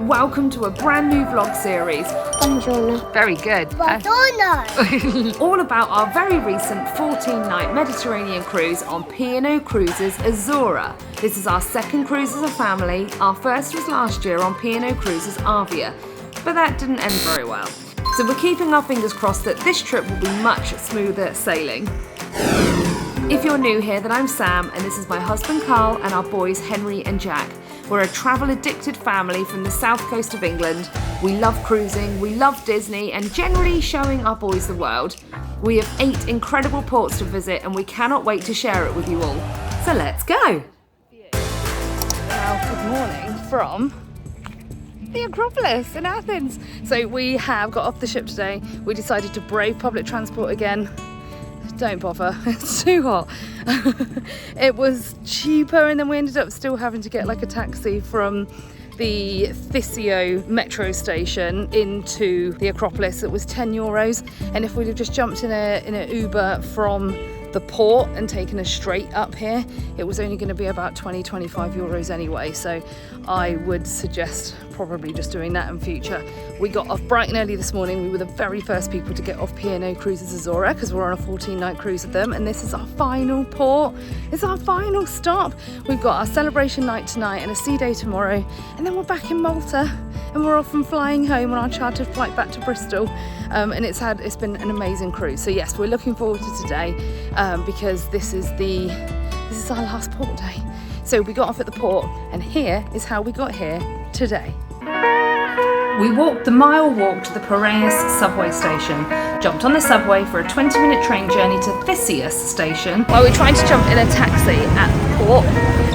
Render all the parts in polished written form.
Welcome to a brand new vlog series. Buongiorno. Very good. Buongiorno. All about our very recent 14-night Mediterranean cruise on P&O Cruises Azura. This is our second cruise as a family. Our first was last year on P&O Cruises Avia, but that didn't end very well. So we're keeping our fingers crossed that this trip will be much smoother sailing. If you're new here, then I'm Sam, and this is my husband Carl and our boys Henry and Jack. We're a travel-addicted family from the south coast of England. We love cruising, we love Disney, and generally showing our boys the world. We have 8 incredible ports to visit, and we cannot wait to share it with you all. So let's go! Well, good morning from the Akropolis in Athens. So we have got off the ship today. We decided to brave public transport again. Don't bother, it's too hot. It was cheaper, and then we ended up still having to get like a taxi from the Pisa metro station into the Akropolis. It was €10, and if we'd have just jumped in an Uber from the port and taken us straight up here, it was only going to be about 20-25 euros anyway, so I would suggest probably just doing that in future. We got off bright and early this morning. We were the very first people to get off P&O Cruises Azura because we're on a 14-night cruise with them, and this is our final port. It's our final stop. We've got our celebration night tonight and a sea day tomorrow, and then we're back in Malta and we're off and flying home on our chartered flight back to Bristol. And it's been an amazing cruise. So yes, we're looking forward to today because this is our last port day. So we got off at the port, and here is how we got here today. We walked the mile walk to the Piraeus subway station, jumped on the subway for a 20-minute train journey to Pisa station. While we tried to jump in a taxi at the port,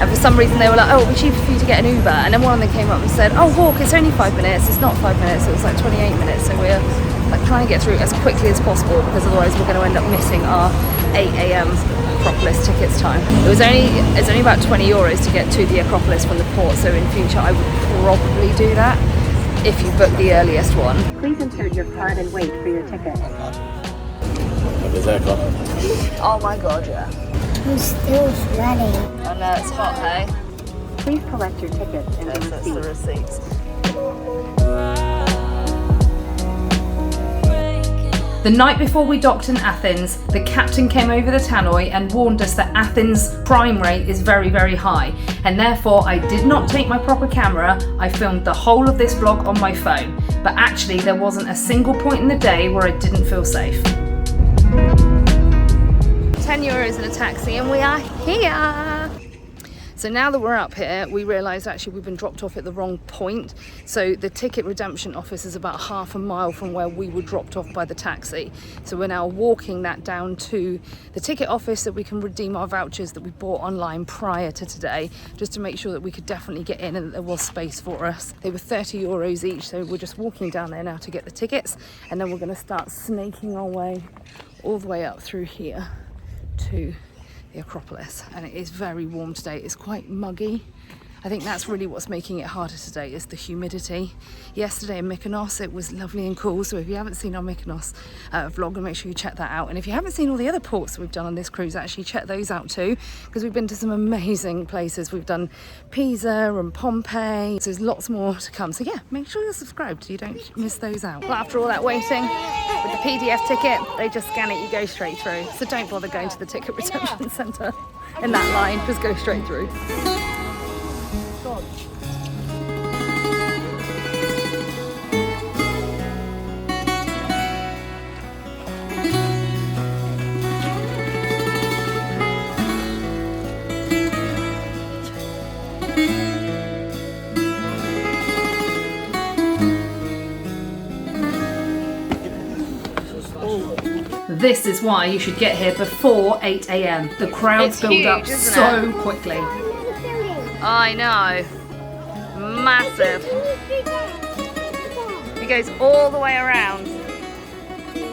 and for some reason they were like, oh, it'll be cheaper for you to get an Uber, and then one of them came up and said, oh, walk, it's only 5 minutes. It's not 5 minutes, it was like 28 minutes, so we're like trying to get through as quickly as possible because otherwise we're going to end up missing our 8 AM Akropolis tickets time. It's only about €20 to get to the Akropolis from the port, so in future I would probably do that if you book the earliest one. Please insert your card and wait for your ticket. Oh my god, yeah. I'm still sweating. I know, it's hot, hey? Please collect your ticket and Yes, that's the receipts. The night before we docked in Athens, the captain came over the tannoy and warned us that Athens' crime rate is very, very high, and therefore I did not take my proper camera. I filmed the whole of this vlog on my phone, but actually there wasn't a single point in the day where I didn't feel safe. €10 in a taxi and we are here! So now that we're up here, we realised actually we've been dropped off at the wrong point. So the ticket redemption office is about half a mile from where we were dropped off by the taxi. So we're now walking that down to the ticket office so we can redeem our vouchers that we bought online prior to today, just to make sure that we could definitely get in and that there was space for us. They were €30 each, so we're just walking down there now to get the tickets, and then we're going to start snaking our way all the way up through here to the Akropolis. And it is very warm today. It's quite muggy. I think that's really what's making it harder today, is the humidity. Yesterday in Mykonos it was lovely and cool, so if you haven't seen our Mykonos vlog, make sure you check that out. And if you haven't seen all the other ports that we've done on this cruise, actually check those out too, because we've been to some amazing places. We've done Pisa and Pompeii, so there's lots more to come. So yeah, make sure you're subscribed so you don't miss those out. Well, after all that waiting, with the PDF ticket, they just scan it, you go straight through. So don't bother going to the ticket redemption centre in that line, just go straight through. This is why you should get here before 8 AM. The crowds build up so quickly. I know. Massive. It goes all the way around.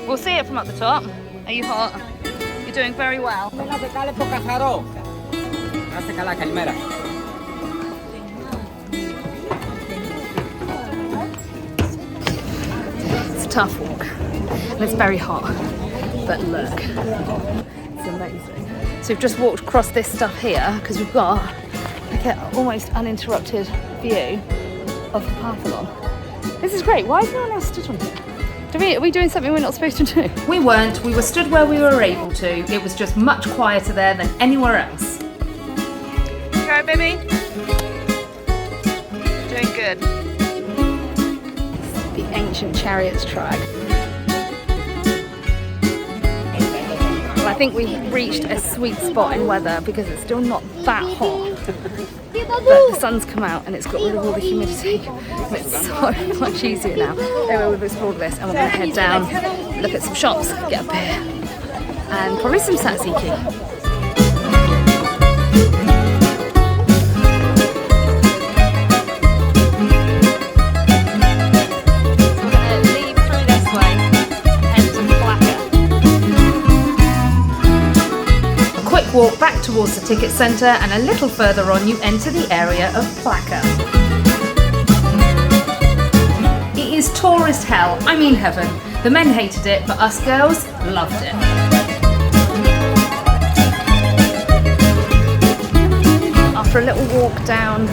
We'll see it from up the top. Are you hot? You're doing very well. It's a tough walk. And it's very hot. But look, it's amazing. So we've just walked across this stuff here because we've got like an almost uninterrupted view of the Parthenon. This is great. Why is no one else stood on here? Are we doing something we're not supposed to do? We weren't. We were stood where we were able to. It was just much quieter there than anywhere else. Go, baby. Doing good. The ancient chariots track. Well, I think we've reached a sweet spot in weather because it's still not that hot. But the sun's come out and it's got rid of all the humidity. And it's so much easier now. Anyway, we've explored this and we're going to head down, look at some shops, get a beer, and probably some tzatziki. Walk back towards the ticket centre and a little further on you enter the area of Plaka. It is tourist hell, I mean heaven. The men hated it, but us girls loved it. After a little walk down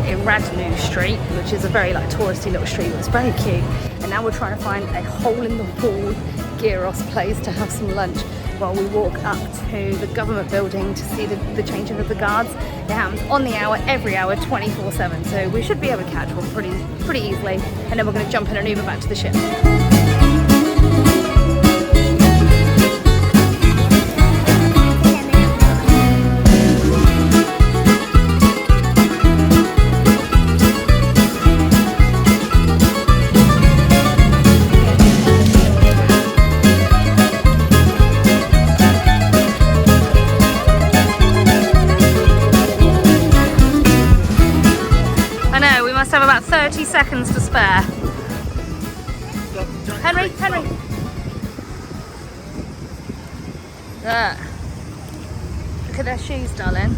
Heraklion Street, which is a very touristy little street, it was very cute, and now we're trying to find a hole in the wall gyros place to have some lunch while we walk up to the government building to see the changing of the guards. It happens on the hour, every hour, 24/7, so we should be able to catch one pretty easily, and then we're going to jump in an Uber back to the ship. Have about 30 seconds to spare. Henry. There. Look at their shoes, darling.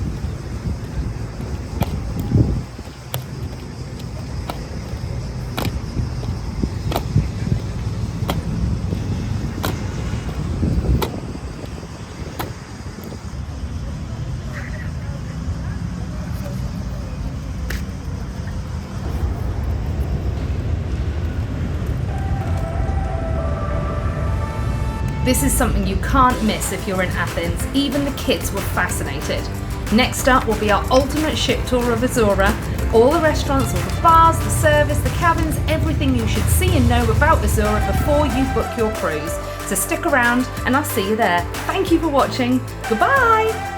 This is something you can't miss if you're in Athens. Even the kids were fascinated. Next up will be our ultimate ship tour of Azura. All the restaurants, all the bars, the service, the cabins, everything you should see and know about Azura before you book your cruise. So stick around and I'll see you there. Thank you for watching. Goodbye!